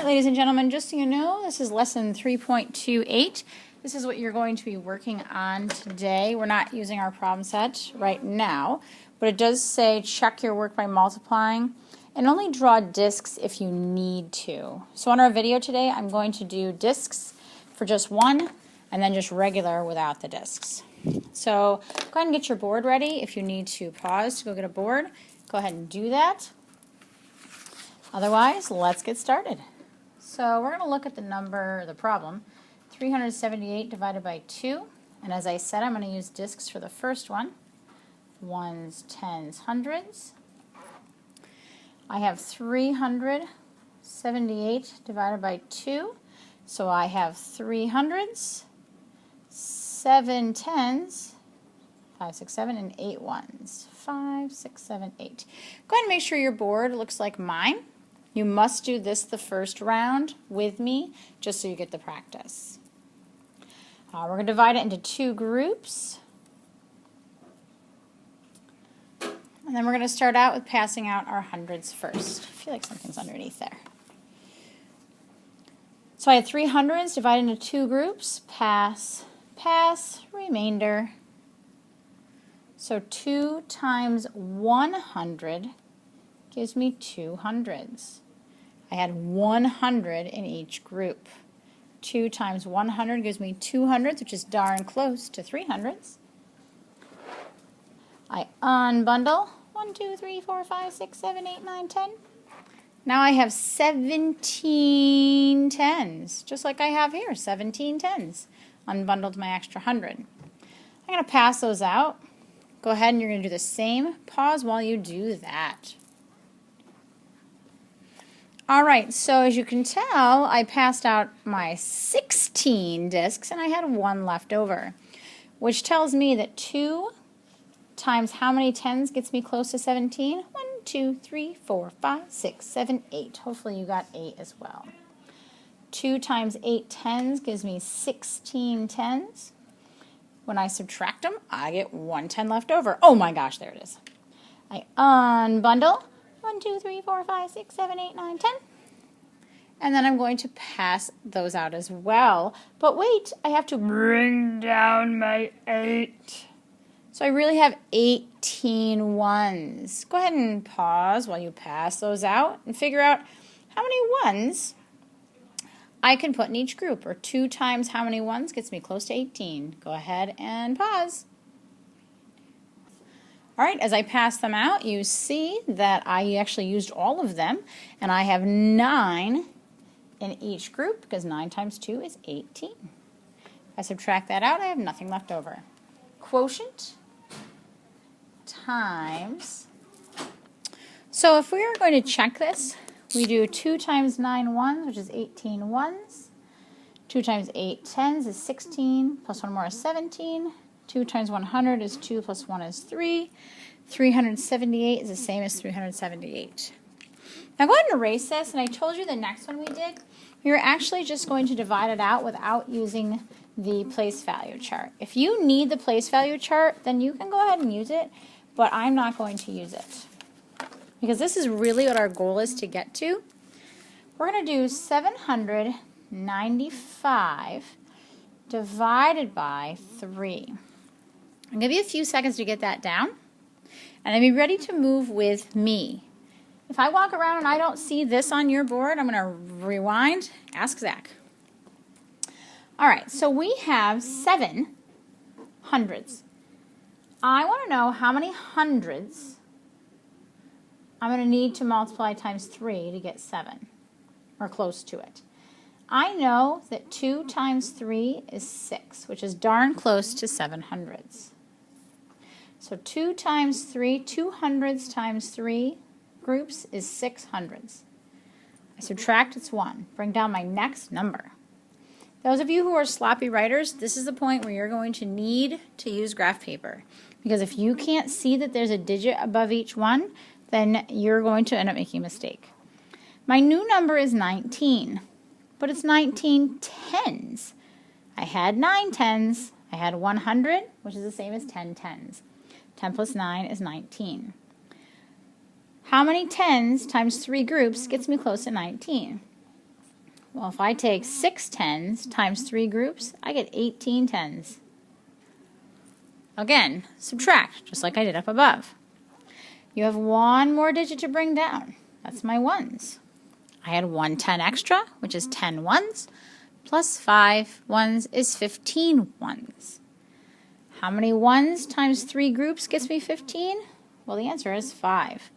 right, ladies and gentlemen, just so you know, this is lesson 3.28. This is what you're going to be working on today. We're not using our problem set right now, but it does say check your work by multiplying and only draw discs if you need to. So on our video today, I'm going to do discs for just one and then just regular without the discs. So go ahead and get your board ready. If you need to pause to go get a board, go ahead and do that. Otherwise, let's get started. So we're going to look at the problem, 378 divided by 2. And as I said, I'm going to use discs for the first one. Ones, tens, hundreds. I have 378 divided by 2. So I have 3 hundreds, 7 tens, 5, 6, 7, and 8 ones. 5, 6, 7, 8. Go ahead and make sure your board looks like mine. You must do this the first round with me, just so you get the practice. We're going to divide it into 2 groups. And then we're going to start out with passing out our hundreds first. I feel like something's underneath there. So I had 3 hundreds divided into 2 groups. Pass, pass, remainder. So 2 times 100 gives me 2 hundreds. I had 100 in each group. 2 times 100 gives me 200s, which is darn close to 300s. I unbundle 1, 2, 3, 4, 5, 6, 7, 8, 9, 10. Now I have 17 tens, just like I have here, 17 tens. Unbundled my extra 100. I'm going to pass those out. Go ahead and you're going to do the same. Pause while you do that. All right, so as you can tell, I passed out my 16 discs and I had 1 left over, which tells me that 2 times how many tens gets me close to 17? 1, 2, 3, 4, 5, 6, 7, 8. Hopefully you got 8 as well. 2 times 8 tens gives me 16 tens. When I subtract them, I get 1 10 left over. Oh my gosh, there it is. I unbundle 1, 2, 3, 4, 5, 6, 7, 8, 9, 10. And then I'm going to pass those out as well. But wait, I have to bring down my 8. So I really have 18 ones. Go ahead and pause while you pass those out and figure out how many ones I can put in each group, or 2 times how many ones gets me close to 18. Go ahead and pause. All right, as I pass them out, you see that I actually used all of them, and I have 9 in each group, because 9 times 2 is 18. If I subtract that out, I have nothing left over. Quotient times. So if we are going to check this, we do 2 times 9 ones, which is 18 ones. 2 times 8 tens is 16, plus 1 more is 17. 2 times 100 is 2, plus 1 is 3. 378 is the same as 378. Now go ahead and erase this, and I told you the next one we did, we were actually just going to divide it out without using the place value chart. If you need the place value chart, then you can go ahead and use it, but I'm not going to use it, because this is really what our goal is to get to. We're going to do 795 divided by 3. I'll give you a few seconds to get that down, and then be ready to move with me. If I walk around and I don't see this on your board, I'm going to rewind, ask Zach. All right, so we have 7 hundreds. I want to know how many hundreds I'm going to need to multiply times 3 to get 7, or close to it. I know that 2 times 3 is 6, which is darn close to 7 hundreds. So 2 times 3, 2 hundreds times 3 groups is 6 hundreds. I subtract, it's 1. Bring down my next number. Those of you who are sloppy writers, this is the point where you're going to need to use graph paper. Because if you can't see that there's a digit above each one, then you're going to end up making a mistake. My new number is 19, but it's 19 tens. I had 9 tens. I had 100, which is the same as 10 tens. 10 plus 9 is 19. How many tens times 3 groups gets me close to 19? Well, if I take 6 tens times 3 groups, I get 18 tens. Again, subtract, just like I did up above. You have one more digit to bring down. That's my ones. I had 1 10 extra, which is 10 ones, plus 5 ones is 15 ones. How many ones times 3 groups gets me 15? Well, the answer is 5.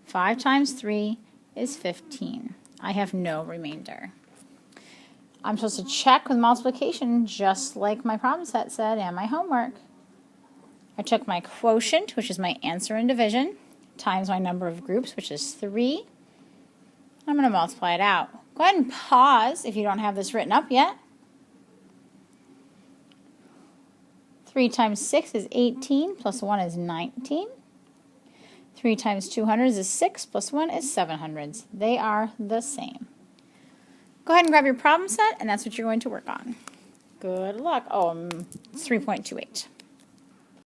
5 times 3 is 15. I have no remainder. I'm supposed to check with multiplication just like my problem set said and my homework. I took my quotient, which is my answer in division, times my number of groups, which is 3. I'm going to multiply it out. Go ahead and pause if you don't have this written up yet. 3 times 6 is 18, plus 1 is 19. 3 times 200 is 6, plus 1 is 700. They are the same. Go ahead and grab your problem set, and that's what you're going to work on. Good luck. Oh, 3.28.